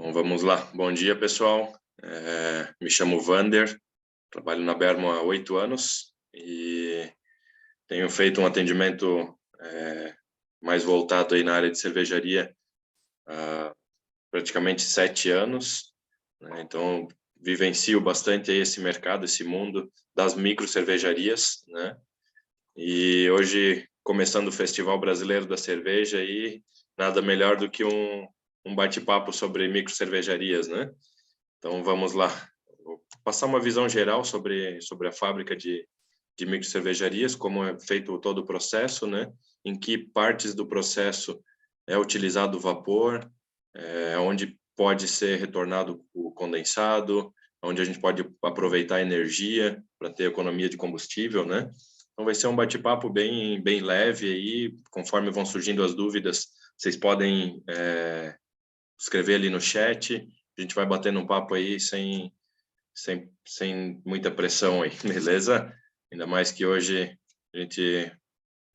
Bom, vamos lá. Bom dia, pessoal. Me chamo Vander, trabalho na Bermo há 8 anos e tenho feito um atendimento mais voltado aí na área de cervejaria há praticamente 7 anos, né? Então, vivencio bastante aí esse mercado, esse mundo das micro cervejarias, né? E hoje, começando o Festival Brasileiro da Cerveja, e nada melhor do que um bate-papo sobre micro cervejarias, né? Então, vamos lá. Vou passar uma visão geral sobre a fábrica de micro cervejarias, como é feito todo o processo, né? Em que partes do processo é utilizado o vapor, onde pode ser retornado o condensado, onde a gente pode aproveitar a energia para ter economia de combustível, né? Então vai ser um bate-papo bem leve aí, conforme vão surgindo as dúvidas, vocês podem escrever ali no chat, a gente vai batendo um papo aí sem muita pressão aí, beleza? Ainda mais que hoje a gente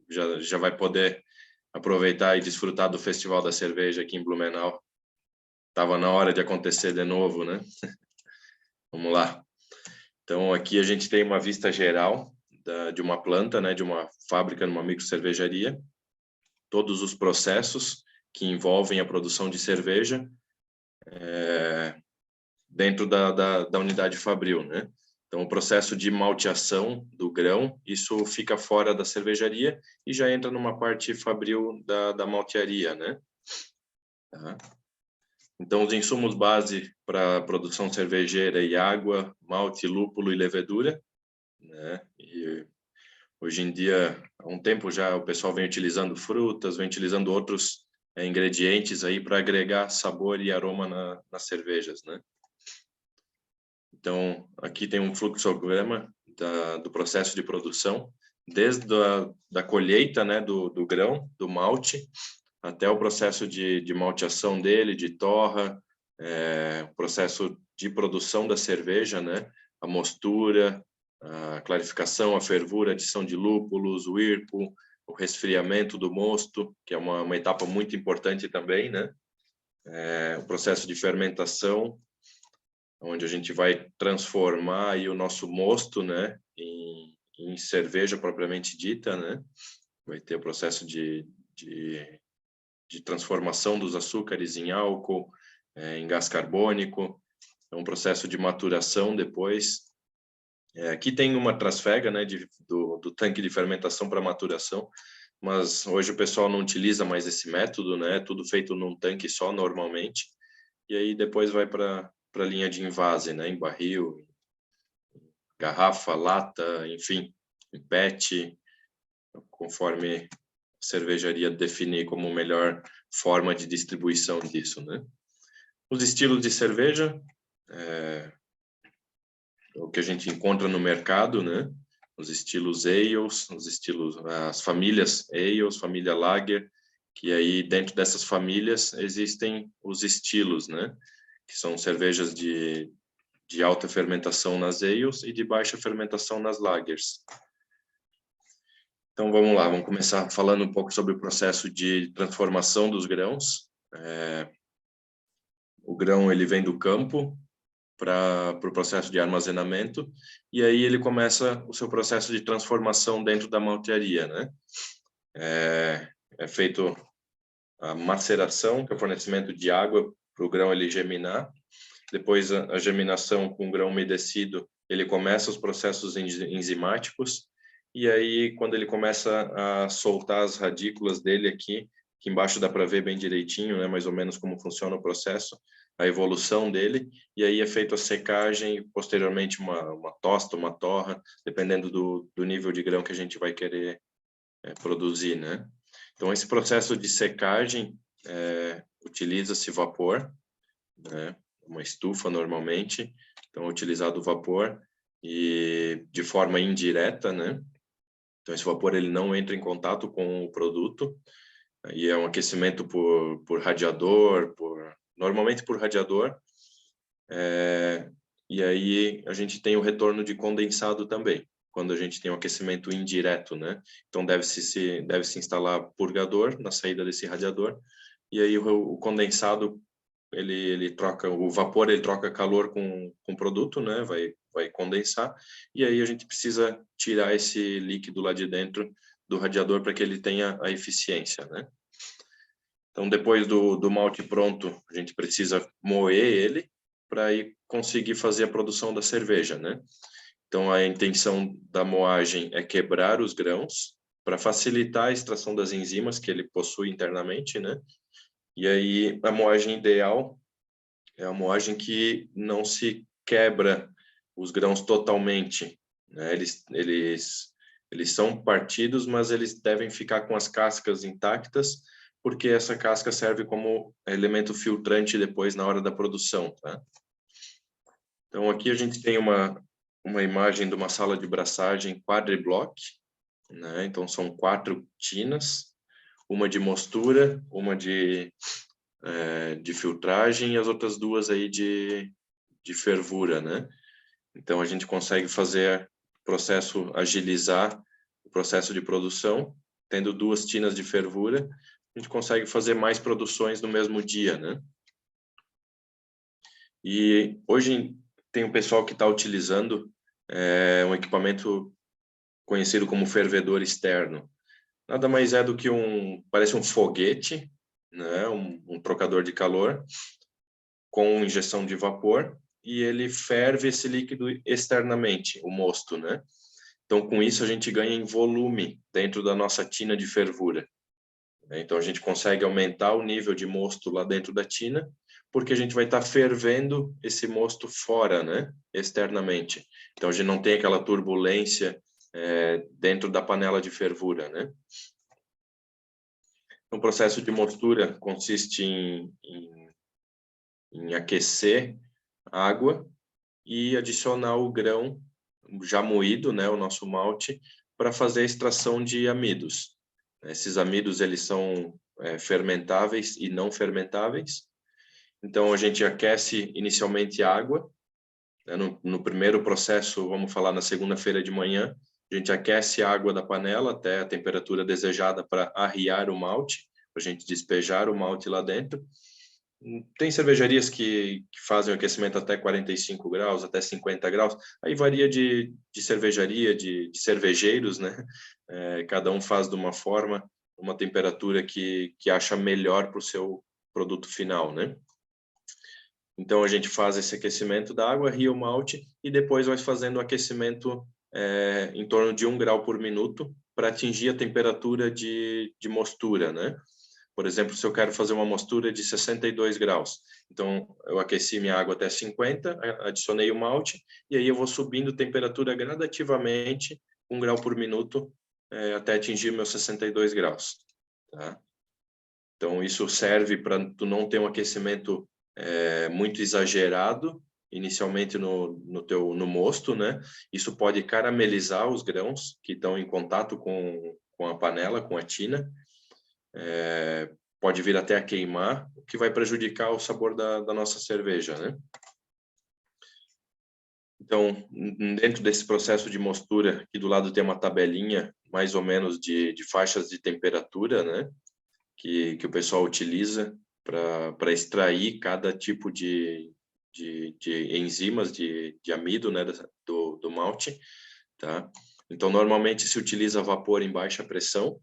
já vai poder aproveitar e desfrutar do Festival da Cerveja aqui em Blumenau. Tava na hora de acontecer de novo, né? Vamos lá. Então, aqui a gente tem uma vista geral de uma planta, né? De uma fábrica, numa micro cervejaria. Todos os processos que envolvem a produção de cerveja dentro da unidade fabril, né? Então, o processo de malteação do grão, isso fica fora da cervejaria e já entra numa parte fabril da maltearia, né? Tá? Então, os insumos base para a produção cervejeira e água, malte, lúpulo e levedura, né? E hoje em dia, há um tempo já, o pessoal vem utilizando frutas, vem utilizando outros ingredientes aí para agregar sabor e aroma nas cervejas, né? Então, aqui tem um fluxograma do processo de produção, desde da colheita, né, do grão, do malte, até o processo de malteação dele, de torra, o processo de produção da cerveja, né, a mostura, a clarificação, a fervura, a adição de lúpulos, o irpo, o resfriamento do mosto, que é uma etapa muito importante também, né, o processo de fermentação, onde a gente vai transformar aí o nosso mosto, né, em cerveja propriamente dita, né, vai ter o processo de transformação dos açúcares em álcool, em gás carbônico, é um processo de maturação depois. Aqui tem uma trasfega, né, do tanque de fermentação para maturação, mas hoje o pessoal não utiliza mais esse método, né, tudo feito num tanque só normalmente, e aí depois vai para a linha de envase, né, em barril, garrafa, lata, enfim, em PET, conforme a cervejaria definir como melhor forma de distribuição disso, né? Os estilos de cerveja, o que a gente encontra no mercado, né? Os estilos ales, as famílias ales, família lager, que aí dentro dessas famílias existem os estilos, né? Que são cervejas de alta fermentação nas ales e de baixa fermentação nas lagers. Então vamos lá, vamos começar falando um pouco sobre o processo de transformação dos grãos. O grão ele vem do campo para o processo de armazenamento e aí ele começa o seu processo de transformação dentro da maltearia, né? É feito a maceração, que é o fornecimento de água para o grão ele germinar. Depois a germinação com o grão umedecido, ele começa os processos enzimáticos e aí quando ele começa a soltar as radículas dele aqui, que embaixo dá para ver bem direitinho, né, mais ou menos como funciona o processo, a evolução dele, e aí é feita a secagem, posteriormente uma tosta, uma torra, dependendo do nível de grão que a gente vai querer produzir, né? Então esse processo de secagem utiliza-se vapor, né? Uma estufa normalmente, então é utilizado o vapor e de forma indireta, né? Então esse vapor ele não entra em contato com o produto e é um aquecimento por radiador, normalmente por radiador, e aí a gente tem o retorno de condensado também, quando a gente tem um aquecimento indireto, né? Então deve-se instalar purgador na saída desse radiador e aí o condensado ele troca o vapor, ele troca calor com o produto, né? Vai condensar, e aí a gente precisa tirar esse líquido lá de dentro do radiador para que ele tenha a eficiência, né? Então, depois do malte pronto, a gente precisa moer ele para aí conseguir fazer a produção da cerveja, né? Então, a intenção da moagem é quebrar os grãos para facilitar a extração das enzimas que ele possui internamente, né? E aí, a moagem ideal é a moagem que não se quebra os grãos totalmente, né? Eles são partidos, mas eles devem ficar com as cascas intactas, porque essa casca serve como elemento filtrante depois na hora da produção, tá? Então, aqui a gente tem uma imagem de uma sala de braçagem quadriblock, né? Então, são 4 tinas, uma de mostura, uma de filtragem e as outras 2 aí de fervura, né? Então, a gente consegue fazer processo, agilizar o processo de produção, tendo 2 tinas de fervura, a gente consegue fazer mais produções no mesmo dia, né? E hoje tem um pessoal que está utilizando um equipamento conhecido como fervedor externo. Nada mais é do que parece um foguete, né? Um trocador de calor com injeção de vapor, e ele ferve esse líquido externamente, o mosto, né? Então, com isso, a gente ganha em volume dentro da nossa tina de fervura. Então, a gente consegue aumentar o nível de mosto lá dentro da tina, porque a gente vai estar fervendo esse mosto fora, né? Externamente. Então, a gente não tem aquela turbulência dentro da panela de fervura, né? O processo de mostura consiste em aquecer a água e adicionar o grão já moído, né, o nosso malte, para fazer a extração de amidos. Esses amidos, eles são fermentáveis e não fermentáveis. Então, a gente aquece inicialmente a água, né, no primeiro processo, vamos falar na segunda-feira de manhã, a gente aquece a água da panela até a temperatura desejada para arriar o malte, para a gente despejar o malte lá dentro. Tem cervejarias que fazem o aquecimento até 45 graus, até 50 graus. Aí varia de cervejaria, de cervejeiros, né? Cada um faz de uma forma, uma temperatura que acha melhor para o seu produto final, né? Então, a gente faz esse aquecimento da água, ria o malte e depois vai fazendo o aquecimento em torno de 1 grau por minuto para atingir a temperatura de mostura, né? Por exemplo, se eu quero fazer uma mostura de 62 graus, então eu aqueci minha água até 50, adicionei o malte, e aí eu vou subindo a temperatura gradativamente, 1 grau por minuto, até atingir meus 62 graus. Tá? Então, isso serve para tu não ter um aquecimento muito exagerado, inicialmente no mosto, né? Isso pode caramelizar os grãos que estão em contato com a panela, com a tina, pode vir até a queimar, o que vai prejudicar o sabor da nossa cerveja, né? Então, dentro desse processo de mostura, aqui do lado tem uma tabelinha, mais ou menos, de faixas de temperatura, né? Que o pessoal utiliza para extrair cada tipo de enzimas de amido, né? Do malte, tá? Então, normalmente se utiliza vapor em baixa pressão.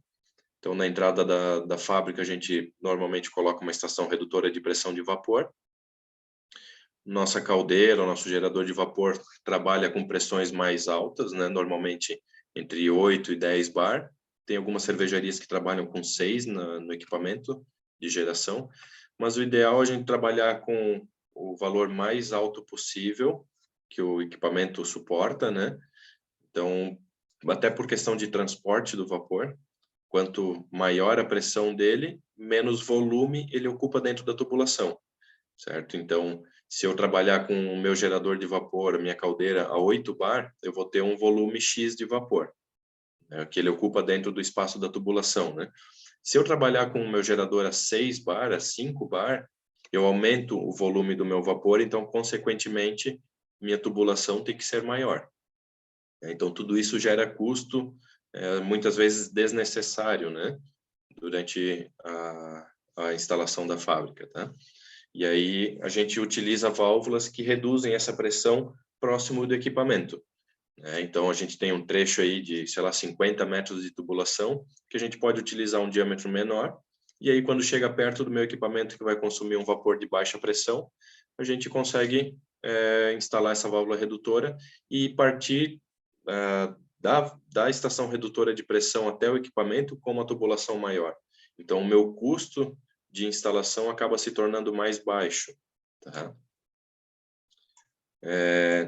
Então, na entrada da fábrica, a gente normalmente coloca uma estação redutora de pressão de vapor. Nossa caldeira, o nosso gerador de vapor trabalha com pressões mais altas, né? Normalmente entre 8 e 10 bar. Tem algumas cervejarias que trabalham com 6 no equipamento de geração, mas o ideal é a gente trabalhar com o valor mais alto possível que o equipamento suporta, né? Então, até por questão de transporte do vapor, quanto maior a pressão dele, menos volume ele ocupa dentro da tubulação, certo? Então, se eu trabalhar com o meu gerador de vapor, a minha caldeira a 8 bar, eu vou ter um volume X de vapor, né, que ele ocupa dentro do espaço da tubulação, né? Se eu trabalhar com o meu gerador a 6 bar, a 5 bar, eu aumento o volume do meu vapor, então, consequentemente, minha tubulação tem que ser maior. Então, tudo isso gera custo, muitas vezes desnecessário, né? Durante a instalação da fábrica, tá? E aí a gente utiliza válvulas que reduzem essa pressão próximo do equipamento. Então a gente tem um trecho aí de, sei lá, 50 metros de tubulação, que a gente pode utilizar um diâmetro menor, e aí quando chega perto do meu equipamento que vai consumir um vapor de baixa pressão, a gente consegue instalar essa válvula redutora e partir da estação redutora de pressão até o equipamento com uma tubulação maior. Então o meu custo de instalação acaba se tornando mais baixo. Tá?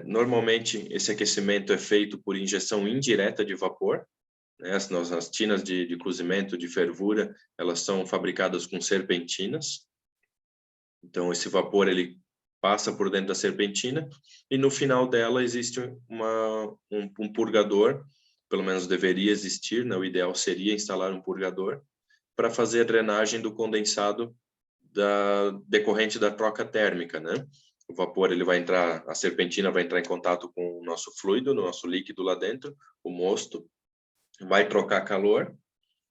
Normalmente, esse aquecimento é feito por injeção indireta de vapor. As tinas de cozimento, de fervura, elas são fabricadas com serpentinas. Então, esse vapor ele passa por dentro da serpentina e no final dela existe um purgador, pelo menos deveria existir, né? O ideal seria instalar um purgador para fazer a drenagem do condensado decorrente da troca térmica, né? O vapor ele vai entrar, a serpentina vai entrar em contato com o nosso fluido, o nosso líquido lá dentro, o mosto, vai trocar calor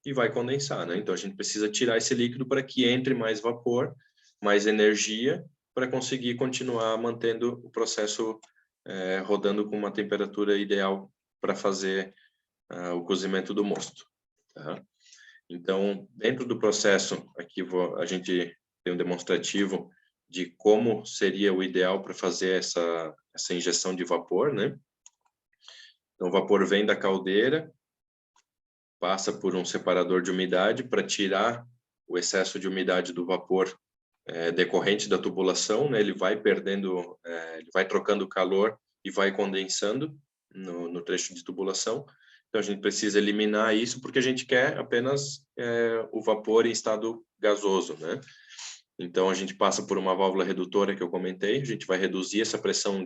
e vai condensar, né? Então a gente precisa tirar esse líquido para que entre mais vapor, mais energia, para conseguir continuar mantendo o processo rodando com uma temperatura ideal para fazer o cozimento do mosto. Tá? Então, dentro do processo, aqui a gente tem um demonstrativo de como seria o ideal para fazer essa injeção de vapor, né? Então, o vapor vem da caldeira, passa por um separador de umidade para tirar o excesso de umidade do vapor decorrente da tubulação, né? Ele vai perdendo, ele vai trocando calor e vai condensando no trecho de tubulação. Então, a gente precisa eliminar isso porque a gente quer apenas o vapor em estado gasoso, né? Então, a gente passa por uma válvula redutora que eu comentei, a gente vai reduzir essa pressão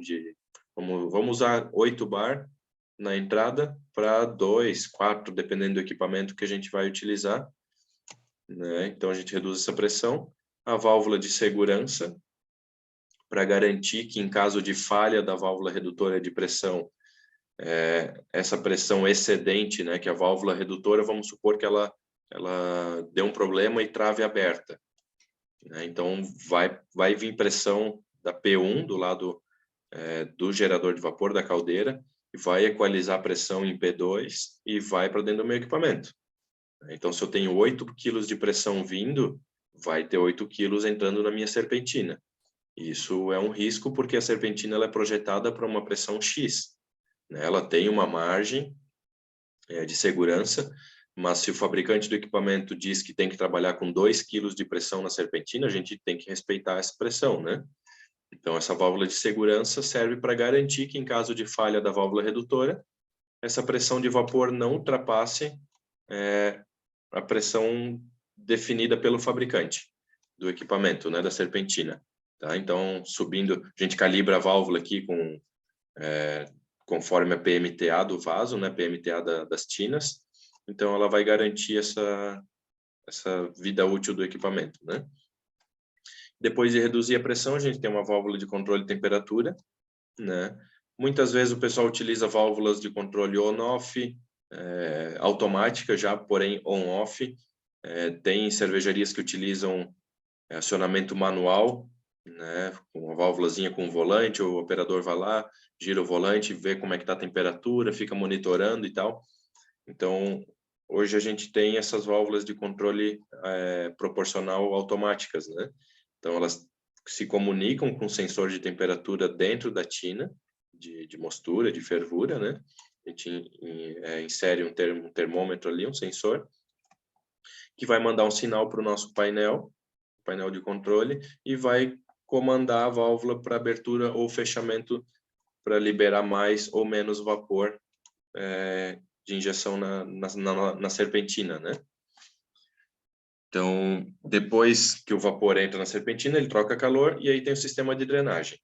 vamos usar 8 bar na entrada para 2, 4, dependendo do equipamento que a gente vai utilizar, né? Então, a gente reduz essa pressão. A válvula de segurança, para garantir que em caso de falha da válvula redutora de pressão, essa pressão excedente, né, que a válvula redutora, vamos supor que ela deu um problema e trave aberta. Né? Então, vai vir pressão da P1 do lado do gerador de vapor da caldeira e vai equalizar a pressão em P2 e vai para dentro do meu equipamento. Então, se eu tenho 8 quilos de pressão vindo, vai ter 8 quilos entrando na minha serpentina. Isso é um risco porque a serpentina ela é projetada para uma pressão X. Né? Ela tem uma margem de segurança, mas se o fabricante do equipamento diz que tem que trabalhar com 2 quilos de pressão na serpentina, a gente tem que respeitar essa pressão, né? Então, essa válvula de segurança serve para garantir que, em caso de falha da válvula redutora, essa pressão de vapor não ultrapasse a pressão definida pelo fabricante do equipamento, né, da serpentina. Tá? Então, subindo, a gente calibra a válvula aqui conforme a PMTA do vaso, né, PMTA das tinas. Então, ela vai garantir essa vida útil do equipamento, né? Depois de reduzir a pressão, a gente tem uma válvula de controle de temperatura, né? Muitas vezes o pessoal utiliza válvulas de controle on-off, automática já, porém on-off. Tem cervejarias que utilizam acionamento manual, né? Com uma válvulazinha com volante, o operador vai lá, gira o volante, vê como é que está a temperatura, fica monitorando e tal. Então, hoje a gente tem essas válvulas de controle proporcional automáticas, né? Então, elas se comunicam com o sensor de temperatura dentro da tina, de mostura, de fervura, né? A gente insere um termômetro ali, um sensor, que vai mandar um sinal para o nosso painel de controle, e vai comandar a válvula para abertura ou fechamento para liberar mais ou menos vapor de injeção na serpentina, né? Então, depois que o vapor entra na serpentina, ele troca calor e aí tem o sistema de drenagem.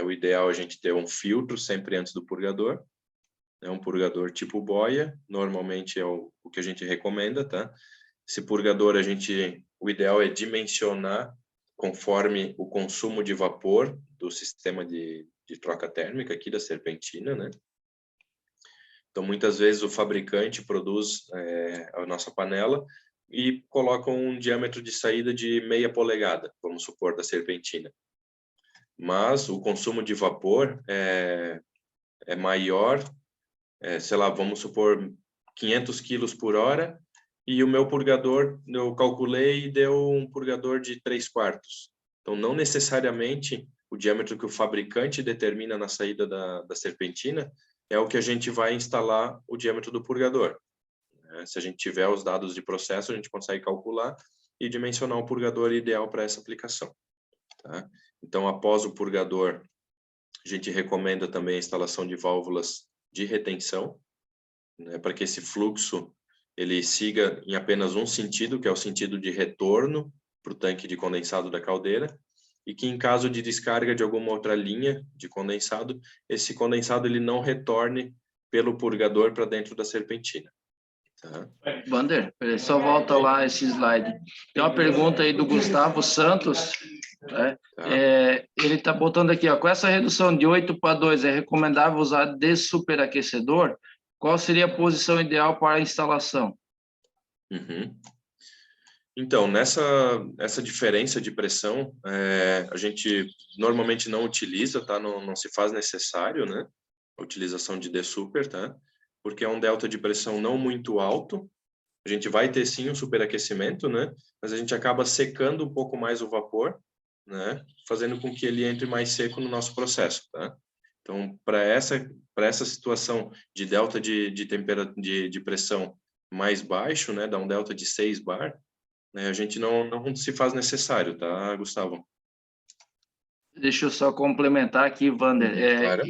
O ideal é a gente ter um filtro sempre antes do purgador, um purgador tipo boia, normalmente é o que a gente recomenda, tá? Esse purgador, o ideal é dimensionar conforme o consumo de vapor do sistema de troca térmica aqui da serpentina, né? Então, muitas vezes o fabricante produz a nossa panela e colocam um diâmetro de saída de meia polegada, vamos supor, da serpentina. Mas o consumo de vapor é maior, sei lá, vamos supor 500 quilos por hora, e o meu purgador, eu calculei e deu um purgador de 3/4. Então, não necessariamente o diâmetro que o fabricante determina na saída da serpentina é o que a gente vai instalar o diâmetro do purgador. Se a gente tiver os dados de processo, a gente consegue calcular e dimensionar o purgador ideal para essa aplicação. Tá? Então, após o purgador, a gente recomenda também a instalação de válvulas de retenção, né, para que esse fluxo ele siga em apenas um sentido, que é o sentido de retorno para o tanque de condensado da caldeira, e que em caso de descarga de alguma outra linha de condensado, esse condensado ele não retorne pelo purgador para dentro da serpentina. Tá? Vander, só volta lá esse slide. Tem uma pergunta aí do Gustavo Santos, né? Tá. Ele está botando aqui, ó, com essa redução de 8/2, é recomendável usar dessuperaquecedor? Qual seria a posição ideal para a instalação? Uhum. Então, essa diferença de pressão, a gente normalmente não utiliza, tá? Não se faz necessário, né? A utilização de D-super, tá? Porque é um delta de pressão não muito alto. A gente vai ter sim um superaquecimento, né? Mas a gente acaba secando um pouco mais o vapor, né? Fazendo com que ele entre mais seco no nosso processo, tá? Então, para essa situação de delta de pressão mais baixo, né? Dá um delta de 6 bar, né? A gente não se faz necessário, tá, Gustavo? Deixa eu só complementar aqui, Vander. Claro.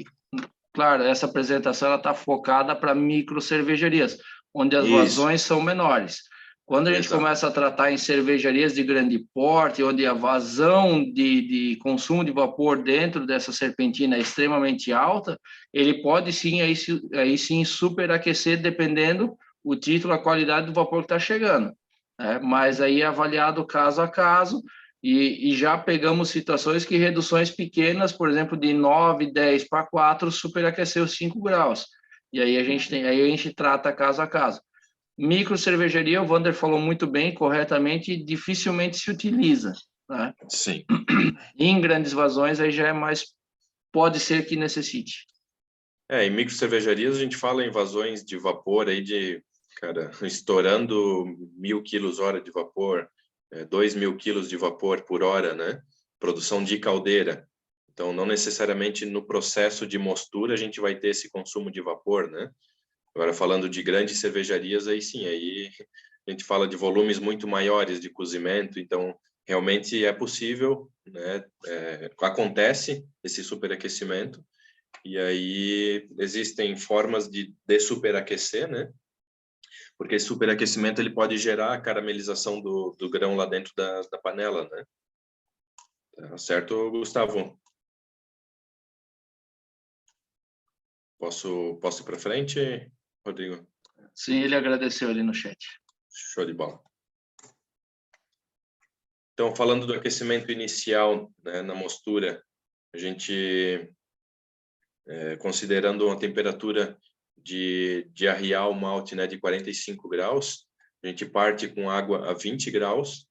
Claro, essa apresentação está focada para micro cervejarias, onde as Isso. vazões são menores. Quando a gente Exato. começa a tratar em cervejarias de grande porte, onde a vazão de consumo de vapor dentro dessa serpentina é extremamente alta, ele pode sim, aí sim, superaquecer, dependendo o título, a qualidade do vapor que está chegando, né? Mas aí é avaliado caso a caso, e já pegamos situações que reduções pequenas, por exemplo, de 9, 10/4, superaqueceu 5 graus. E aí a gente trata caso a caso. Micro cervejaria, o Vander falou muito bem, corretamente, dificilmente se utiliza, né? Sim. Em grandes vazões, aí já é mais, pode ser que necessite. Em micro cervejarias a gente fala em vazões de vapor aí de, cara, estourando 1.000 quilos hora de vapor, 2.000 quilos de vapor por hora, né? Produção de caldeira. Então, não necessariamente no processo de mostura a gente vai ter esse consumo de vapor, né? Agora, falando de grandes cervejarias, aí sim, aí a gente fala de volumes muito maiores de cozimento, então realmente é possível, né? Acontece esse superaquecimento, e aí existem formas de superaquecer, né? Porque esse superaquecimento ele pode gerar a caramelização do grão lá dentro da panela, né? Tá certo, Gustavo? Posso ir para frente, Rodrigo? Sim, ele agradeceu ali no chat. Show de bola. Então, falando do aquecimento inicial, né, na mostura, a gente, considerando uma temperatura de arriar o malte, né, de 45 graus, a gente parte com água a 20 graus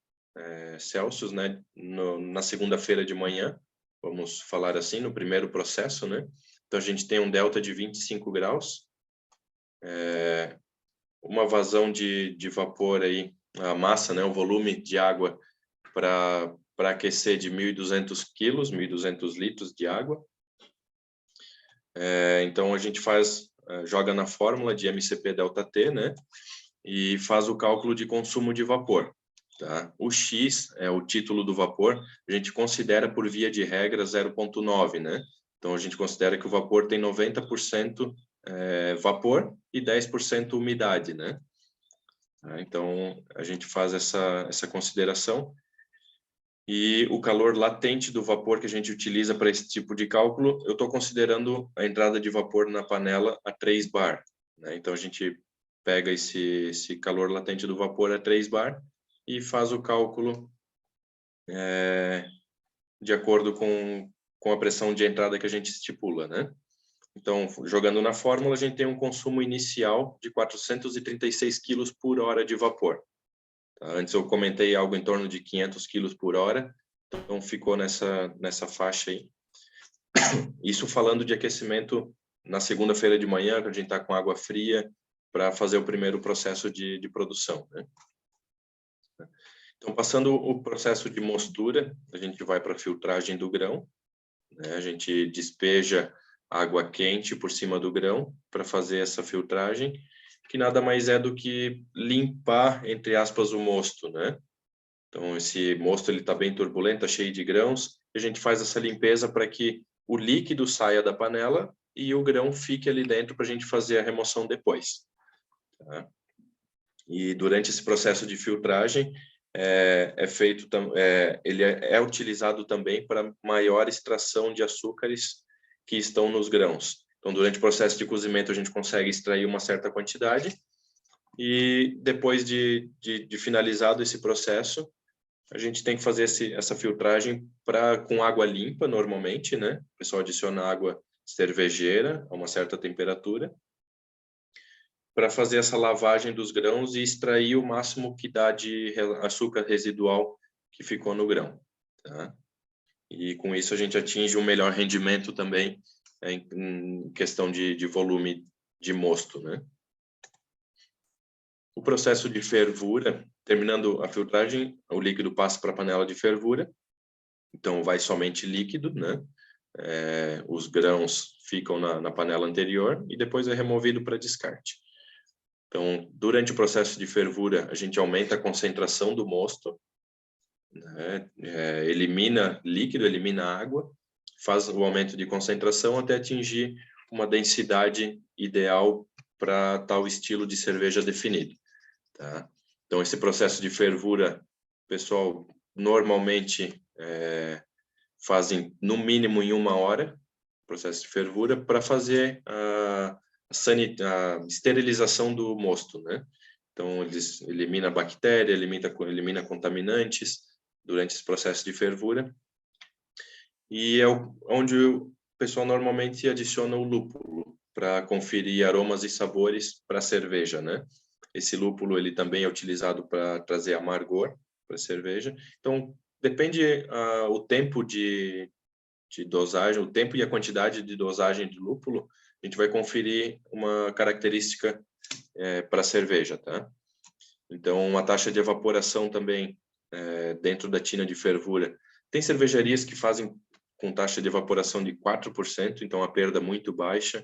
Celsius, né, na segunda-feira de manhã, vamos falar assim, no primeiro processo, né? Então, a gente tem um delta de 25 graus, uma vazão de vapor aí, a massa, né, o volume de água para aquecer de 1.200 quilos, 1.200 litros de água. Então, a gente joga na fórmula de MCP delta T, né? E faz o cálculo de consumo de vapor. Tá? O X é o título do vapor, a gente considera por via de regra 0,9, né? Então, a gente considera que o vapor tem 90% vapor e 10% umidade, né? Então, a gente faz essa consideração. E o calor latente do vapor que a gente utiliza para esse tipo de cálculo, eu estou considerando a entrada de vapor na panela a 3 bar, né? Então, a gente pega esse calor latente do vapor a 3 bar e faz o cálculo de acordo com a pressão de entrada que a gente estipula, né? Então, jogando na fórmula, a gente tem um consumo inicial de 436 quilos por hora de vapor. Tá? Antes eu comentei algo em torno de 500 quilos por hora, então ficou nessa faixa aí. Isso falando de aquecimento na segunda-feira de manhã, que a gente está com água fria, para fazer o primeiro processo de produção, né? Então, passando o processo de mostura, a gente vai para a filtragem do grão, né? A gente despeja água quente por cima do grão para fazer essa filtragem, que nada mais é do que limpar, entre aspas, o mosto, né? Então, esse mosto ele está bem turbulento, tá cheio de grãos, e a gente faz essa limpeza para que o líquido saia da panela e o grão fique ali dentro para a gente fazer a remoção depois. Tá? E durante esse processo de filtragem, ele é utilizado também para maior extração de açúcares que estão nos grãos. Então, durante o processo de cozimento, a gente consegue extrair uma certa quantidade e depois de finalizado esse processo, a gente tem que fazer essa filtragem com água limpa, normalmente, né? O pessoal adiciona água cervejeira a uma certa temperatura para fazer essa lavagem dos grãos e extrair o máximo que dá de açúcar residual que ficou no grão. Tá? E com isso a gente atinge um melhor rendimento também em questão de volume de mosto, né? O processo de fervura, terminando a filtragem, o líquido passa para a panela de fervura, então vai somente líquido, né? Os grãos ficam na panela anterior e depois é removido para descarte. Então, durante o processo de fervura, a gente aumenta a concentração do mosto, né? Elimina líquido, elimina água, faz o aumento de concentração até atingir uma densidade ideal para tal estilo de cerveja definido. Tá? Então, esse processo de fervura, pessoal, normalmente fazem no mínimo em 1 hora, processo de fervura, para fazer a esterilização do mosto, né? Então, eles eliminam bactéria, elimina contaminantes durante esse processo de fervura. E é onde o pessoal normalmente adiciona o lúpulo para conferir aromas e sabores para a cerveja, né? Esse lúpulo ele também é utilizado para trazer amargor para a cerveja. Então, depende o tempo de dosagem, o tempo e a quantidade de dosagem de lúpulo, a gente vai conferir uma característica para a cerveja, tá? Então, uma taxa de evaporação também dentro da tina de fervura. Tem cervejarias que fazem com taxa de evaporação de 4%, então a perda muito baixa.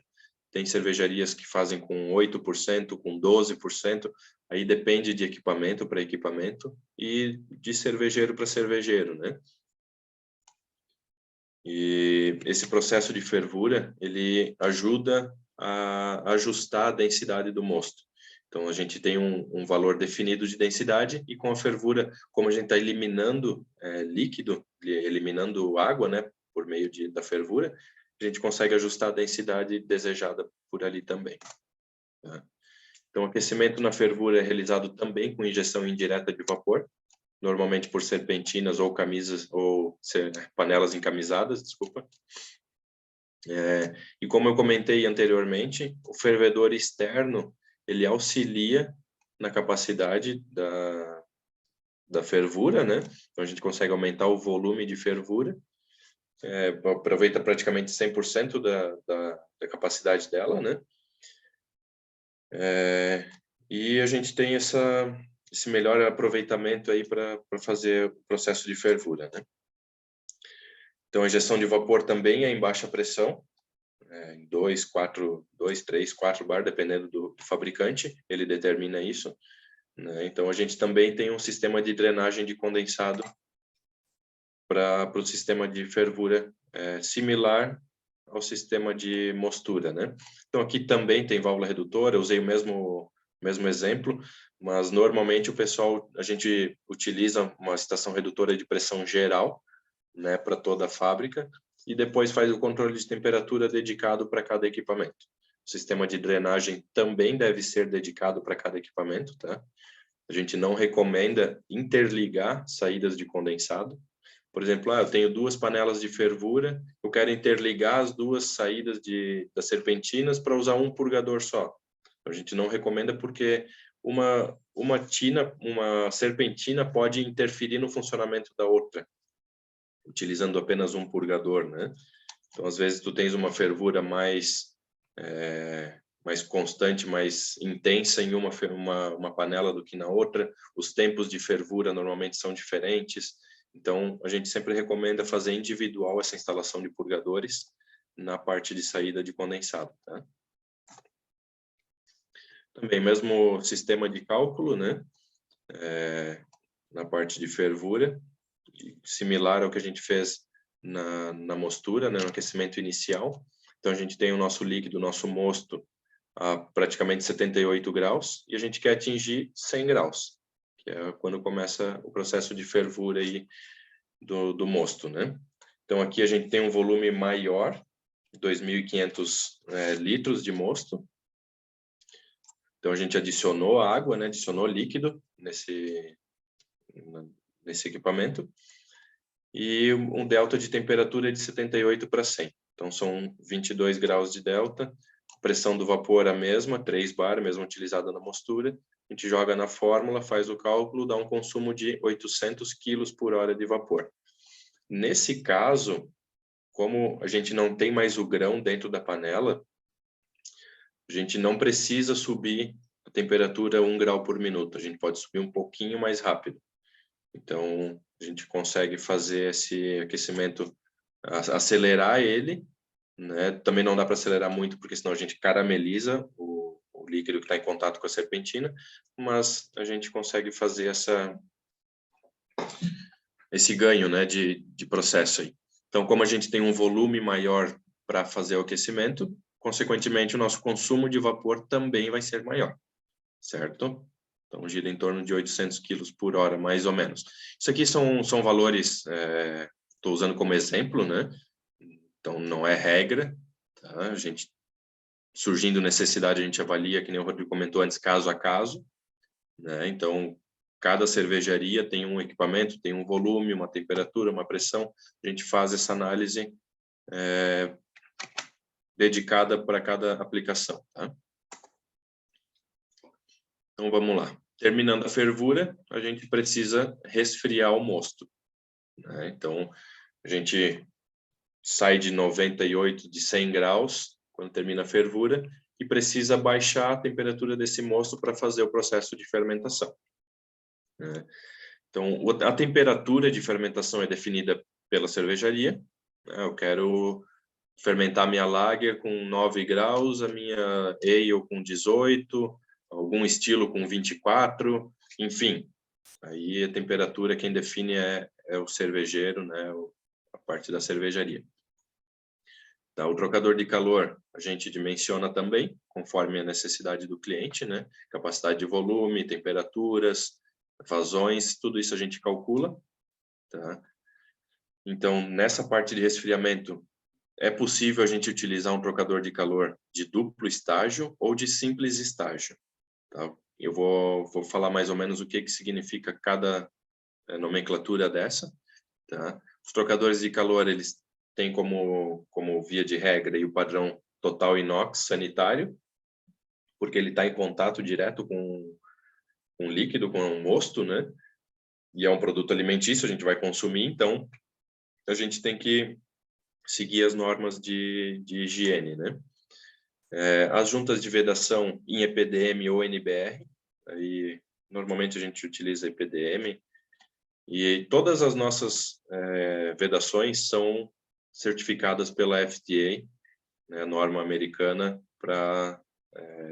Tem cervejarias que fazem com 8%, com 12%, aí depende de equipamento para equipamento e de cervejeiro para cervejeiro, né? E esse processo de fervura, ele ajuda a ajustar a densidade do mosto. Então, a gente tem um valor definido de densidade e com a fervura, como a gente está eliminando líquido, eliminando água, né, por meio da fervura, a gente consegue ajustar a densidade desejada por ali também. Tá? Então, o aquecimento na fervura é realizado também com injeção indireta de vapor, normalmente por serpentinas ou panelas encamisadas, desculpa. E como eu comentei anteriormente, o fervedor externo, ele auxilia na capacidade da fervura, né? Então, a gente consegue aumentar o volume de fervura, aproveita praticamente 100% da capacidade dela, né? E a gente tem esse melhor aproveitamento aí para fazer o processo de fervura, né? Então, a injeção de vapor também é em baixa pressão, em 2, 3, 4 bar, dependendo do fabricante, ele determina isso, né? Então, a gente também tem um sistema de drenagem de condensado para o sistema de fervura similar ao sistema de mostura, né? Então, aqui também tem válvula redutora, eu usei o mesmo exemplo, mas normalmente a gente utiliza uma estação redutora de pressão geral, né, para toda a fábrica, e depois faz o controle de temperatura dedicado para cada equipamento. O sistema de drenagem também deve ser dedicado para cada equipamento, tá? A gente não recomenda interligar saídas de condensado. Por exemplo, eu tenho 2 panelas de fervura, eu quero interligar as 2 saídas das serpentinas para usar um purgador só. A gente não recomenda porque uma serpentina pode interferir no funcionamento da outra, utilizando apenas um purgador, né? Então, às vezes, tu tens uma fervura mais constante, mais intensa em uma panela do que na outra. Os tempos de fervura normalmente são diferentes. Então, a gente sempre recomenda fazer individual essa instalação de purgadores na parte de saída de condensado, tá? Também, mesmo sistema de cálculo, né? Na parte de fervura, similar ao que a gente fez na mostura, né? No aquecimento inicial. Então, a gente tem o nosso líquido, o nosso mosto, a praticamente 78 graus, e a gente quer atingir 100 graus, que é quando começa o processo de fervura aí do mosto, né? Então, aqui a gente tem um volume maior, 2.500 litros de mosto. Então, a gente adicionou água, né? Adicionou líquido nesse equipamento, e um delta de temperatura de 78 para 100. Então, são 22 graus de delta, a pressão do vapor a mesma, 3 bar, mesmo utilizada na mostura. A gente joga na fórmula, faz o cálculo, dá um consumo de 800 quilos por hora de vapor. Nesse caso, como a gente não tem mais o grão dentro da panela, a gente não precisa subir a temperatura 1 grau por minuto, a gente pode subir um pouquinho mais rápido. Então, a gente consegue fazer esse aquecimento, acelerar ele, né? Também não dá para acelerar muito, porque senão a gente carameliza o líquido que está em contato com a serpentina, mas a gente consegue fazer esse ganho, né, de processo aí. Então, como a gente tem um volume maior para fazer o aquecimento, consequentemente, o nosso consumo de vapor também vai ser maior, certo? Então, gira em torno de 800 quilos por hora, mais ou menos. Isso aqui são valores, estou usando como exemplo, né? Então, não é regra, tá? A gente, surgindo necessidade, a gente avalia, que nem o Rodrigo comentou antes, caso a caso, né? Então, cada cervejaria tem um equipamento, tem um volume, uma temperatura, uma pressão. A gente faz essa análise dedicada para cada aplicação, tá? Então, vamos lá. Terminando a fervura, a gente precisa resfriar o mosto, né? Então, a gente sai de 98, de 100 graus, quando termina a fervura, e precisa baixar a temperatura desse mosto para fazer o processo de fermentação, né? Então, a temperatura de fermentação é definida pela cervejaria, né? Eu quero fermentar minha lager com 9 graus, a minha ale com 18, algum estilo com 24, enfim. Aí a temperatura quem define é o cervejeiro, né? A parte da cervejaria. Tá, o trocador de calor a gente dimensiona também, conforme a necessidade do cliente, né? Capacidade de volume, temperaturas, vazões, tudo isso a gente calcula, tá? Então, nessa parte de resfriamento, é possível a gente utilizar um trocador de calor de duplo estágio ou de simples estágio, tá? Eu vou falar mais ou menos o que significa cada nomenclatura dessa, tá? Os trocadores de calor, eles têm como via de regra e o padrão total inox sanitário, porque ele está em contato direto com um líquido, com um mosto, né? E é um produto alimentício, a gente vai consumir, então a gente tem que seguir as normas de higiene, né? As juntas de vedação em EPDM ou NBR, aí normalmente a gente utiliza EPDM, e todas as nossas vedações são certificadas pela FDA, né, a norma americana para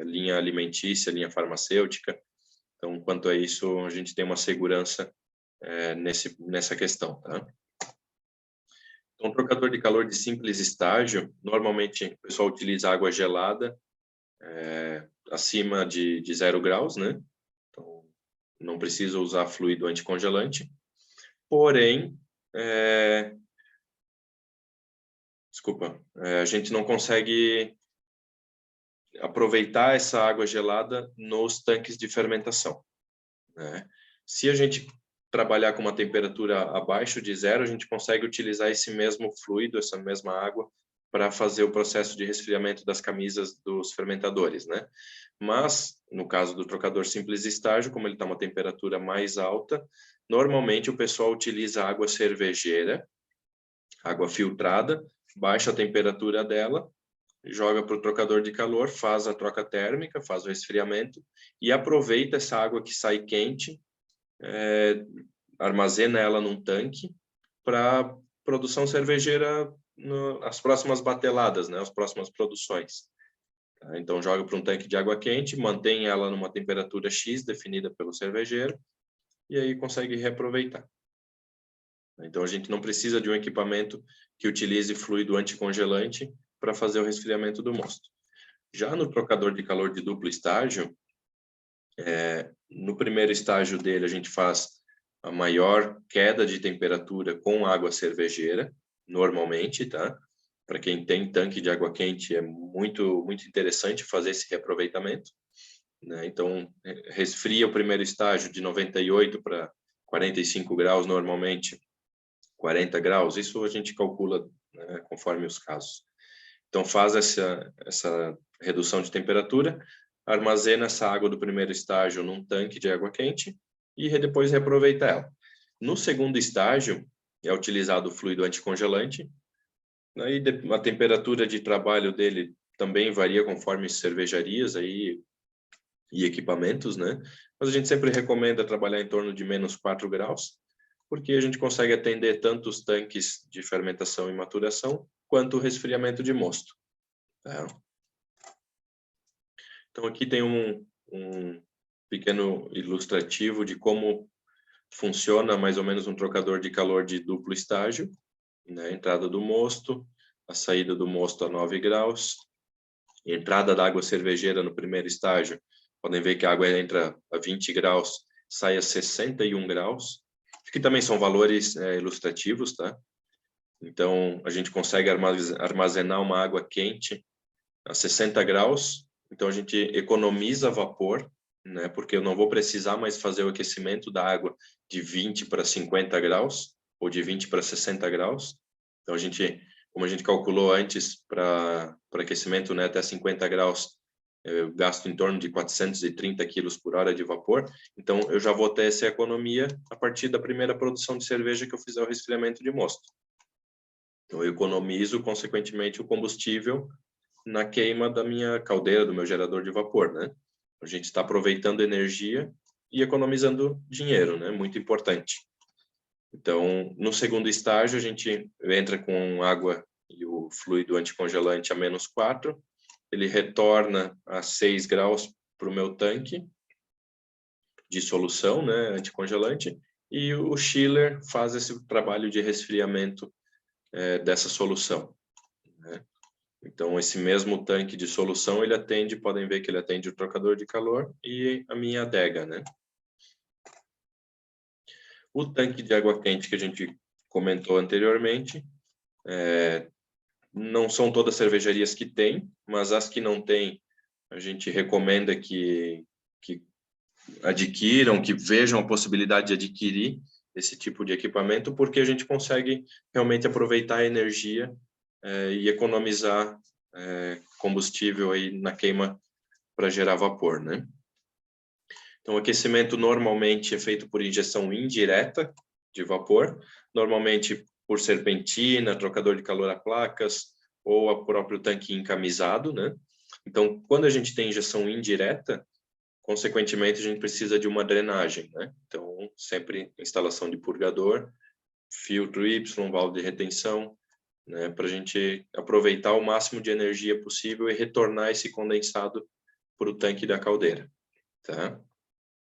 linha alimentícia, linha farmacêutica. Então, quanto a isso, a gente tem uma segurança nessa questão, tá? Então, um trocador de calor de simples estágio, normalmente o pessoal utiliza água gelada acima de 0 graus, né? Então, não precisa usar fluido anticongelante. Porém, a gente não consegue aproveitar essa água gelada nos tanques de fermentação, né? Se a gente trabalhar com uma temperatura abaixo de 0, a gente consegue utilizar esse mesmo fluido, essa mesma água para fazer o processo de resfriamento das camisas dos fermentadores, né? Mas, no caso do trocador simples estágio, como ele está a uma temperatura mais alta, normalmente o pessoal utiliza água cervejeira, água filtrada, baixa a temperatura dela, joga para o trocador de calor, faz a troca térmica, faz o resfriamento e aproveita essa água que sai quente, armazena ela num tanque para produção cervejeira as próximas bateladas, né, as próximas produções. Então joga para um tanque de água quente, mantém ela numa temperatura X definida pelo cervejeiro e aí consegue reaproveitar. Então a gente não precisa de um equipamento que utilize fluido anticongelante para fazer o resfriamento do mosto. Já no trocador de calor de duplo estágio, no primeiro estágio dele a gente faz a maior queda de temperatura com água cervejeira, normalmente, tá? Para quem tem tanque de água quente é muito interessante fazer esse reaproveitamento, né? Então resfria o primeiro estágio de 98 para 45 graus normalmente, 40 graus, isso a gente calcula, né, conforme os casos. Então faz essa redução de temperatura, armazena essa água do primeiro estágio num tanque de água quente e depois reaproveita ela. No segundo estágio é utilizado o fluido anticongelante, aí a temperatura de trabalho dele também varia conforme cervejarias aí e equipamentos, né? Mas a gente sempre recomenda trabalhar em torno de menos 4 graus, porque a gente consegue atender tanto os tanques de fermentação e maturação, quanto o resfriamento de mosto. Tá? Então, aqui tem um pequeno ilustrativo de como funciona mais ou menos um trocador de calor de duplo estágio, né? A entrada do mosto, a saída do mosto a 9 graus, entrada da água cervejeira no primeiro estágio, podem ver que a água entra a 20 graus, sai a 61 graus, que também são valores ilustrativos, tá? Então, a gente consegue armazenar uma água quente a 60 graus, então a gente economiza vapor, né? Porque eu não vou precisar mais fazer o aquecimento da água de 20 para 50 graus, ou de 20 para 60 graus. Então, como a gente calculou antes, para aquecimento, né, até 50 graus, eu gasto em torno de 430 quilos por hora de vapor, então eu já vou ter essa economia a partir da primeira produção de cerveja que eu fizer o resfriamento de mosto. Então eu economizo, consequentemente, o combustível na queima da minha caldeira, do meu gerador de vapor, né? A gente está aproveitando energia e economizando dinheiro, né? Muito importante. Então, no segundo estágio, a gente entra com água e o fluido anticongelante a menos 4, ele retorna a 6 graus para o meu tanque de solução, né, anticongelante, e o chiller faz esse trabalho de resfriamento dessa solução, né? Então, esse mesmo tanque de solução, ele atende, podem ver que ele atende o trocador de calor e a minha adega, né? O tanque de água quente que a gente comentou anteriormente, não são todas cervejarias que têm, mas as que não têm, a gente recomenda que adquiram, que vejam a possibilidade de adquirir esse tipo de equipamento, porque a gente consegue realmente aproveitar a energia e economizar combustível aí na queima para gerar vapor, né? Então, o aquecimento normalmente é feito por injeção indireta de vapor, normalmente por serpentina, trocador de calor a placas ou o próprio tanque encamisado, né? Então, quando a gente tem injeção indireta, consequentemente, a gente precisa de uma drenagem, né? Então, sempre instalação de purgador, filtro Y, válvula de retenção, né? Para a gente aproveitar o máximo de energia possível e retornar esse condensado para o tanque da caldeira, tá?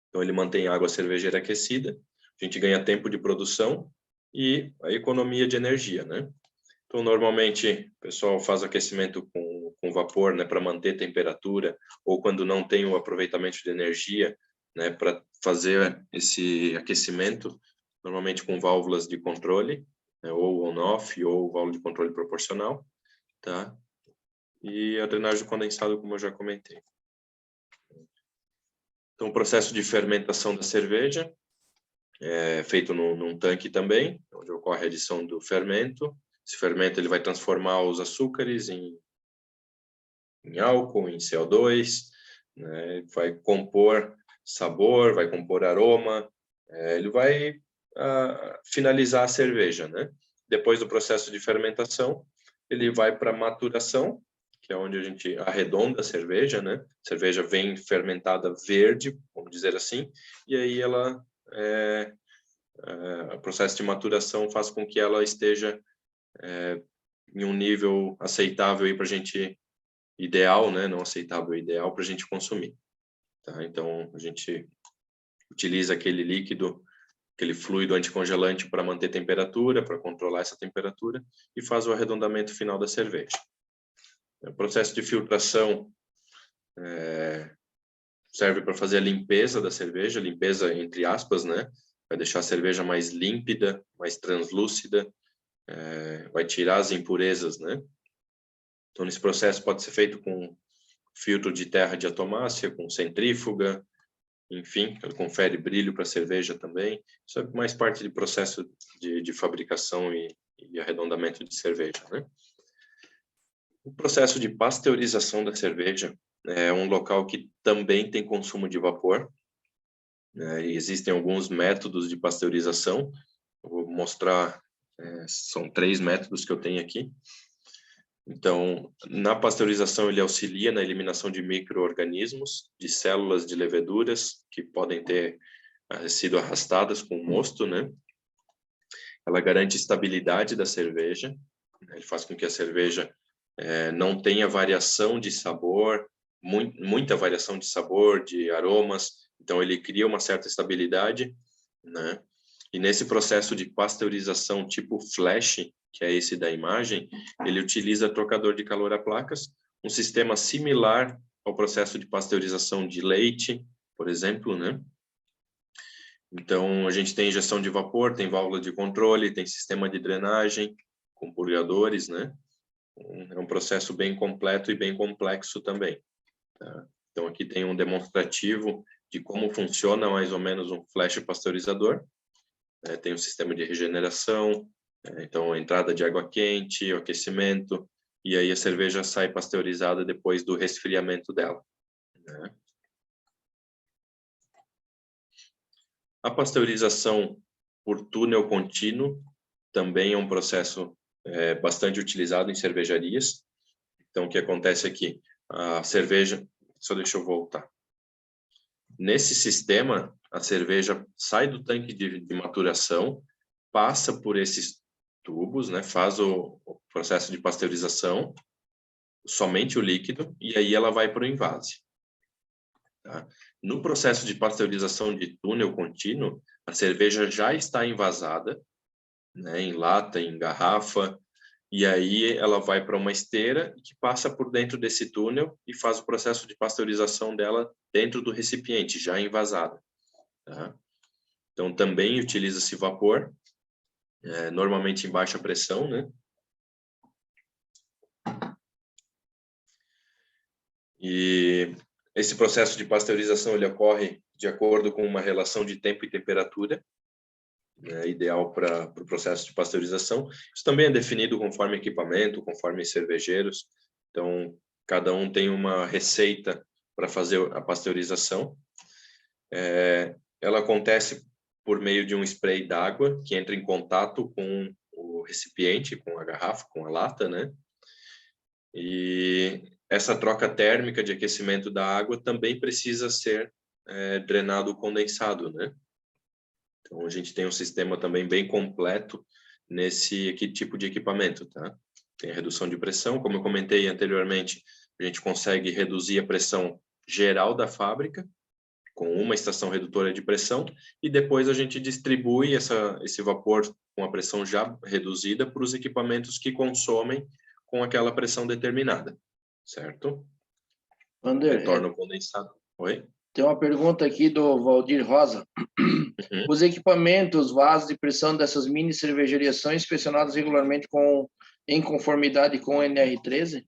Então, ele mantém a água cervejeira aquecida, a gente ganha tempo de produção e a economia de energia, né? Então, normalmente, o pessoal faz aquecimento com vapor, né, para manter temperatura, ou quando não tem o aproveitamento de energia, né, para fazer esse aquecimento, normalmente com válvulas de controle, né, ou on-off, ou válvula de controle proporcional, tá? E a drenagem do condensado, como eu já comentei. Então, o processo de fermentação da cerveja é feito num tanque também, onde ocorre a adição do fermento, Esse fermento ele vai transformar os açúcares em álcool, em CO2, né? Vai compor sabor, vai compor aroma, ele vai finalizar a cerveja, né? Depois do processo de fermentação, ele vai para maturação, que é onde a gente arredonda a cerveja, né? A cerveja vem fermentada verde, vamos dizer assim, e aí ela o processo de maturação faz com que ela esteja em um nível aceitável para a gente, ideal, né? Não aceitável, ideal para a gente consumir. Tá? Então, a gente utiliza aquele líquido, aquele fluido anticongelante para manter temperatura, para controlar essa temperatura, e faz o arredondamento final da cerveja. O processo de filtração serve para fazer a limpeza da cerveja, limpeza entre aspas, né? Vai deixar a cerveja mais límpida, mais translúcida, vai tirar as impurezas, né? Então, esse processo pode ser feito com filtro de terra de atomácia, com centrífuga, enfim, ele confere brilho para a cerveja também. Isso é mais parte do processo de fabricação e arredondamento de cerveja, né? O processo de pasteurização da cerveja é um local que também tem consumo de vapor, né? E existem alguns métodos de pasteurização. Eu vou mostrar, são 3 métodos que eu tenho aqui. Então, na pasteurização, ele auxilia na eliminação de micro-organismos, de células de leveduras que podem ter sido arrastadas com o mosto, né? Ela garante estabilidade da cerveja, ele faz com que a cerveja não tenha variação de sabor, muita variação de sabor, de aromas, então ele cria uma certa estabilidade, né? E nesse processo de pasteurização tipo flash, que é esse da imagem, ele utiliza trocador de calor a placas, um sistema similar ao processo de pasteurização de leite, por exemplo, né? Então, a gente tem injeção de vapor, tem válvula de controle, tem sistema de drenagem, com purgadores, né? É um processo bem completo e bem complexo também. Tá? Então, aqui tem um demonstrativo de como funciona mais ou menos um flash pasteurizador. Tem um sistema de regeneração, então entrada de água quente, o aquecimento, e aí a cerveja sai pasteurizada depois do resfriamento dela, né? A pasteurização por túnel contínuo também é um processo bastante utilizado em cervejarias. Então, o que acontece aqui? A cerveja... Só deixa eu voltar. Nesse sistema, a cerveja sai do tanque de maturação, passa por esses tubos, né, faz o processo de pasteurização, somente o líquido, e aí ela vai para o envase. Tá? No processo de pasteurização de túnel contínuo, a cerveja já está envasada, né, em lata, em garrafa, e aí ela vai para uma esteira que passa por dentro desse túnel e faz o processo de pasteurização dela dentro do recipiente, já envasada. Tá? Então, também utiliza-se vapor, normalmente em baixa pressão, né? E esse processo de pasteurização ele ocorre de acordo com uma relação de tempo e temperatura, ideal para o processo de pasteurização. Isso também é definido conforme equipamento, conforme cervejeiros. Então, cada um tem uma receita para fazer a pasteurização. Ela acontece por meio de um spray d'água que entra em contato com o recipiente, com a garrafa, com a lata, né? E essa troca térmica de aquecimento da água também precisa ser drenado o condensado, né? Então, a gente tem um sistema também bem completo nesse tipo de equipamento, tá? Tem a redução de pressão, como eu comentei anteriormente, a gente consegue reduzir a pressão geral da fábrica com uma estação redutora de pressão e depois a gente distribui esse vapor com a pressão já reduzida para os equipamentos que consomem com aquela pressão determinada, certo? Wander, retorna o condensado. Oi? Tem uma pergunta aqui do Valdir Rosa. Uhum. Os equipamentos, vasos de pressão dessas mini cervejarias são inspecionados regularmente em conformidade com o NR13?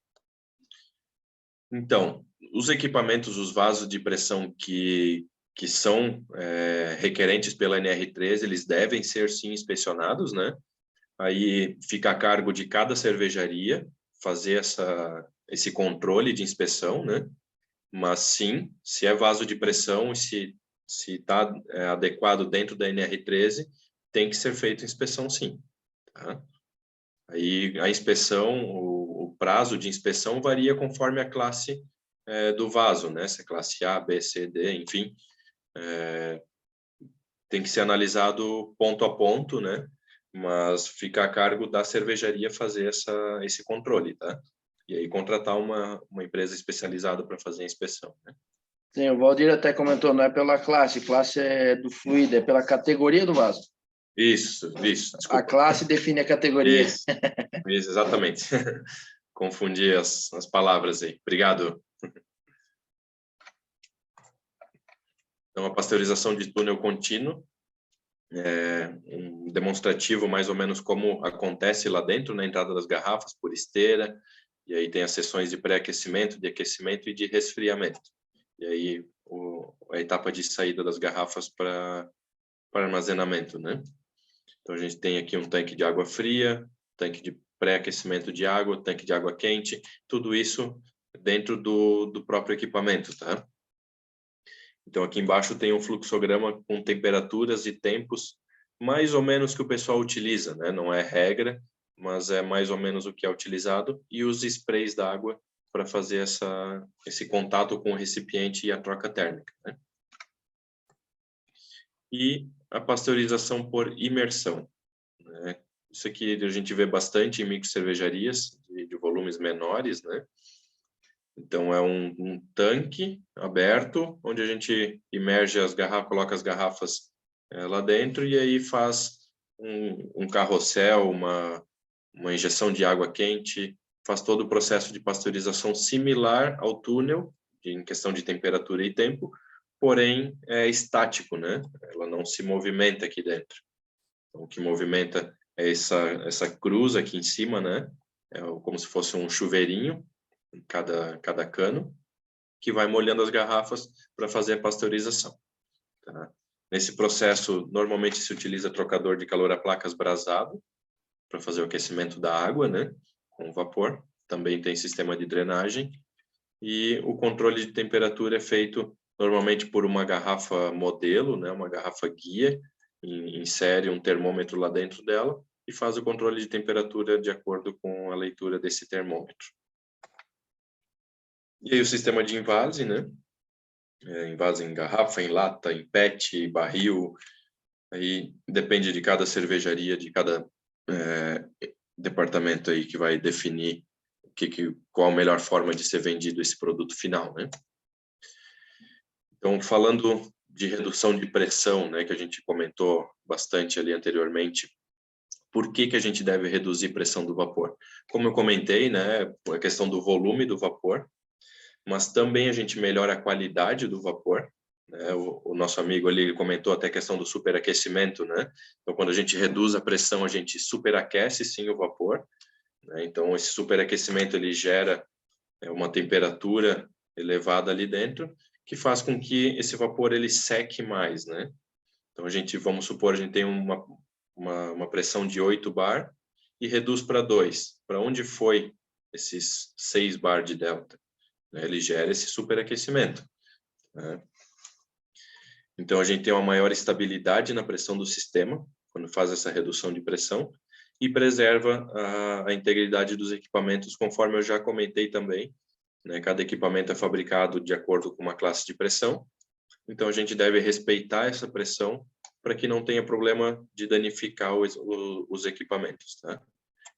Então, os equipamentos, os vasos de pressão que são requerentes pela NR13, eles devem ser sim inspecionados, né? aí fica a cargo de cada cervejaria fazer esse controle de inspeção, né? Mas sim, se é vaso de pressão e se está adequado dentro da NR13, tem que ser feita inspeção sim. Tá? Aí a inspeção, o prazo de inspeção varia conforme a classe do vaso, né? Se é classe A, B, C, D, enfim. Tem que ser analisado ponto a ponto, né? Mas fica a cargo da cervejaria fazer esse controle, tá? E aí contratar uma empresa especializada para fazer a inspeção, né? Sim, o Valdir até comentou, não é pela classe é do fluido, é pela categoria do vaso. Isso, desculpa. A classe define a categoria. Isso, exatamente. Confundi as palavras aí. Obrigado. Então, a pasteurização de túnel contínuo é um demonstrativo mais ou menos como acontece lá dentro, na entrada das garrafas, por esteira, e aí tem as sessões de pré-aquecimento, de aquecimento e de resfriamento. E aí a etapa de saída das garrafas para armazenamento, né? Então, a gente tem aqui um tanque de água fria, tanque de pré-aquecimento de água, tanque de água quente, tudo isso dentro do próprio equipamento, tá? Então, aqui embaixo tem um fluxograma com temperaturas e tempos, mais ou menos que o pessoal utiliza, né? Não é regra, mas é mais ou menos o que é utilizado, e os sprays d'água para fazer esse contato com o recipiente e a troca térmica, né? E a pasteurização por imersão, né? Isso aqui a gente vê bastante em microcervejarias de volumes menores, né? Então, é um tanque aberto, onde a gente imerge as garrafas, coloca as garrafas lá dentro e aí faz um carrossel, uma injeção de água quente, faz todo o processo de pasteurização similar ao túnel, em questão de temperatura e tempo, porém é estático, né? Ela não se movimenta aqui dentro. Então, o que movimenta é essa cruz aqui em cima, né? É como se fosse um chuveirinho, cada cano, que vai molhando as garrafas para fazer a pasteurização. Tá? Nesse processo, normalmente se utiliza trocador de calor a placas brasado para fazer o aquecimento da água, né, com vapor. Também tem sistema de drenagem. E o controle de temperatura é feito normalmente por uma garrafa modelo, né, uma garrafa guia, insere um termômetro lá dentro dela e faz o controle de temperatura de acordo com a leitura desse termômetro. E aí o sistema de invase, né? Invase em garrafa, em lata, em PET, barril. Aí depende de cada cervejaria, de cada departamento aí que vai definir qual a melhor forma de ser vendido esse produto final, né? Então, falando de redução de pressão, né, que a gente comentou bastante ali anteriormente, por que a gente deve reduzir pressão do vapor? Como eu comentei, né, a questão do volume do vapor, mas também a gente melhora a qualidade do vapor, né? O nosso amigo ali comentou até a questão do superaquecimento, né? Então, quando a gente reduz a pressão, a gente superaquece sim o vapor, né? Então, esse superaquecimento ele gera uma temperatura elevada ali dentro, que faz com que esse vapor ele seque mais, né? Então, vamos supor, a gente tem uma pressão de 8 bar e reduz para 2. Para onde foi esses 6 bar de delta? Ele gera esse superaquecimento, né? Então, a gente tem uma maior estabilidade na pressão do sistema, quando faz essa redução de pressão, e preserva a integridade dos equipamentos, conforme eu já comentei também, né? Cada equipamento é fabricado de acordo com uma classe de pressão, então a gente deve respeitar essa pressão para que não tenha problema de danificar os equipamentos, tá?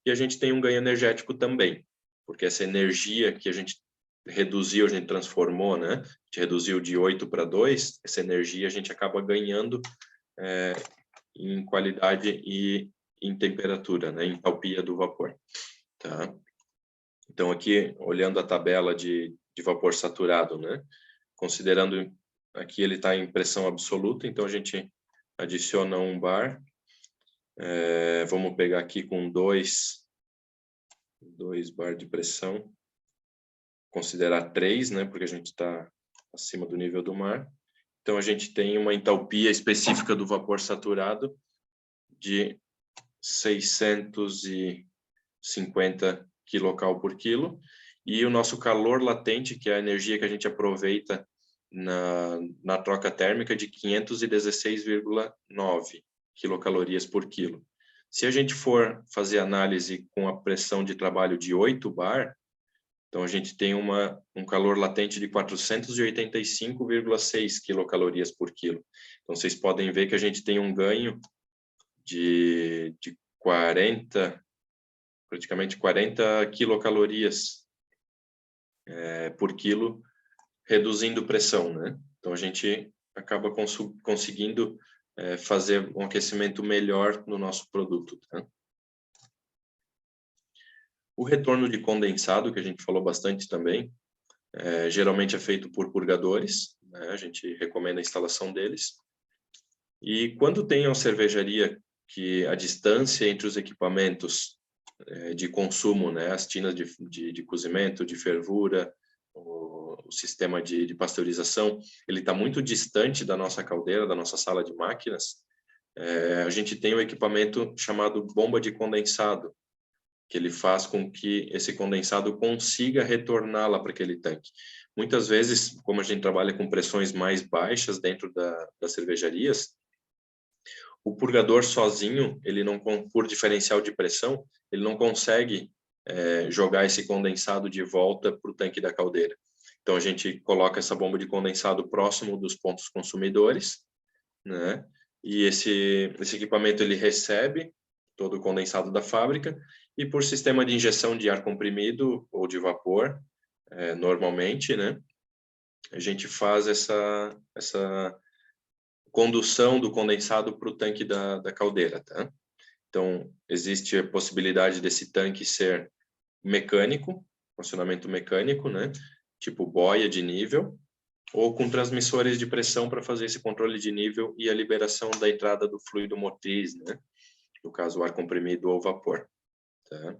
E a gente tem um ganho energético também, porque essa energia que a gente reduziu, a gente transformou, né? A gente reduziu de 8 para 2, essa energia a gente acaba ganhando em qualidade e em temperatura, né? Em entalpia do vapor, tá? Então, aqui, olhando a tabela de vapor saturado, né? Considerando aqui ele está em pressão absoluta, então a gente adiciona 1 bar. Vamos pegar aqui com 2 bar de pressão. Considerar 3, né? Porque a gente está acima do nível do mar. Então, a gente tem uma entalpia específica do vapor saturado de 650 kcal por quilo, e o nosso calor latente, que é a energia que a gente aproveita na troca térmica, de 516,9 quilocalorias por quilo. Se a gente for fazer análise com a pressão de trabalho de 8 bar, então a gente tem um calor latente de 485,6 quilocalorias por quilo. Então vocês podem ver que a gente tem um ganho de 40, praticamente 40 quilocalorias por quilo, reduzindo pressão, né? Então a gente acaba conseguindo fazer um aquecimento melhor no nosso produto, tá? O retorno de condensado, que a gente falou bastante também, geralmente é feito por purgadores, né? A gente recomenda a instalação deles. E quando tem uma cervejaria que a distância entre os equipamentos de consumo, né, as tinas de cozimento, de fervura, o sistema de pasteurização, ele está muito distante da nossa caldeira, da nossa sala de máquinas, a gente tem um equipamento chamado bomba de condensado, que ele faz com que esse condensado consiga retornar lá para aquele tanque. Muitas vezes, como a gente trabalha com pressões mais baixas dentro das cervejarias, o purgador sozinho, ele não, por diferencial de pressão, ele não consegue jogar esse condensado de volta para o tanque da caldeira. Então a gente coloca essa bomba de condensado próximo dos pontos consumidores, né? E esse equipamento ele recebe todo o condensado da fábrica, e por sistema de injeção de ar comprimido ou de vapor, normalmente, né, a gente faz essa condução do condensado para o tanque da caldeira, tá? Então, existe a possibilidade desse tanque ser mecânico, funcionamento mecânico, né, tipo boia de nível, ou com transmissores de pressão para fazer esse controle de nível e a liberação da entrada do fluido motriz, né, no caso, o ar comprimido ou vapor. Tá?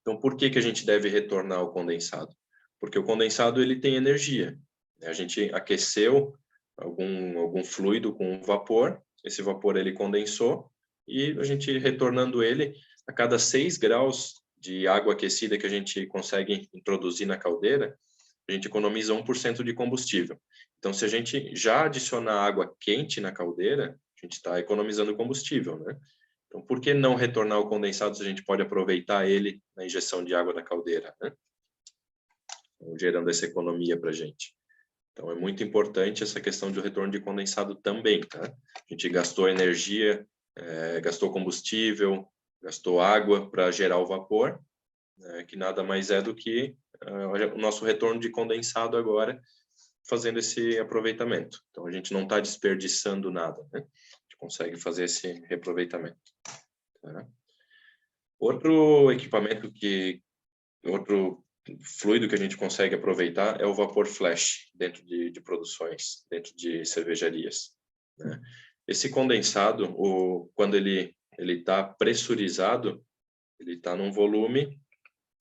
Então, por que a gente deve retornar o condensado? Porque o condensado ele tem energia. A gente aqueceu algum fluido com vapor, esse vapor ele condensou, e a gente retornando ele, a cada 6 graus de água aquecida que a gente consegue introduzir na caldeira, a gente economiza 1% de combustível. Então, se a gente já adicionar água quente na caldeira, a gente está economizando combustível, né? Então, por que não retornar o condensado se a gente pode aproveitar ele na injeção de água da caldeira, né? Então, gerando essa economia para a gente. Então, é muito importante essa questão do retorno de condensado também, tá? A gente gastou energia, gastou combustível, gastou água para gerar o vapor, né, que nada mais é do que o nosso retorno de condensado agora, fazendo esse aproveitamento. Então, a gente não está desperdiçando nada, né? Consegue fazer esse reaproveitamento. Tá? Outro fluido que a gente consegue aproveitar é o vapor flash dentro de produções, dentro de cervejarias. Né? Esse condensado, quando ele está pressurizado, ele está num volume,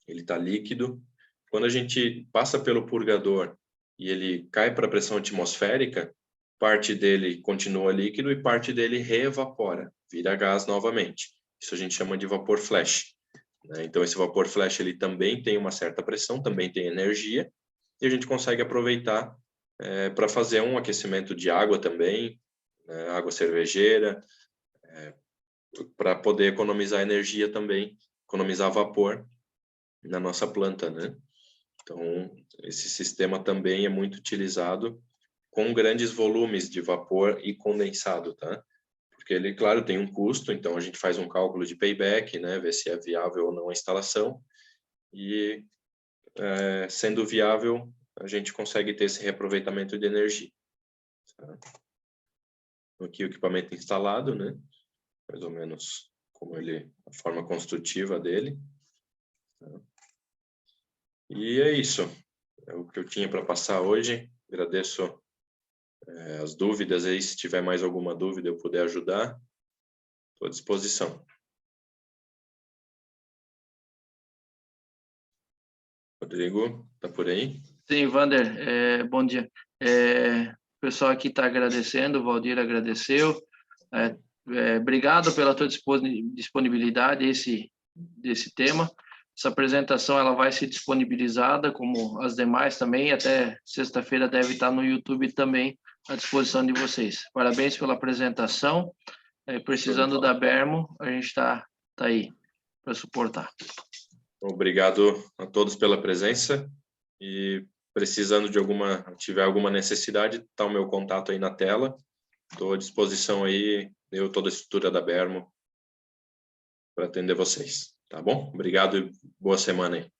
ele está líquido. Quando a gente passa pelo purgador e ele cai para a pressão atmosférica, parte dele continua líquido e parte dele reevapora, vira gás novamente. Isso a gente chama de vapor flash. Né? Então, esse vapor flash ele também tem uma certa pressão, também tem energia, e a gente consegue aproveitar para fazer um aquecimento de água também, né? Água cervejeira, para poder economizar energia também, economizar vapor na nossa planta, né? Então, esse sistema também é muito utilizado com grandes volumes de vapor e condensado, tá? Porque ele, claro, tem um custo, então a gente faz um cálculo de payback, né? Ver se é viável ou não a instalação, e sendo viável, a gente consegue ter esse reaproveitamento de energia. Tá? Aqui o equipamento instalado, né? Mais ou menos como a forma construtiva dele. Tá? E é isso. É o que eu tinha para passar hoje. Agradeço as dúvidas aí, se tiver mais alguma dúvida eu puder ajudar, estou à disposição. Rodrigo, está por aí? Sim, Wander, bom dia. O pessoal aqui está agradecendo, o Valdir agradeceu. Obrigado pela tua disponibilidade desse tema. Essa apresentação ela vai ser disponibilizada, como as demais também, até sexta-feira deve estar no YouTube também à disposição de vocês. Parabéns pela apresentação. Precisando da Bermo, a gente está aí para suportar. Obrigado a todos pela presença e precisando de tiver alguma necessidade, está o meu contato aí na tela. Estou à disposição aí, toda a estrutura da Bermo para atender vocês, tá bom? Obrigado e boa semana aí.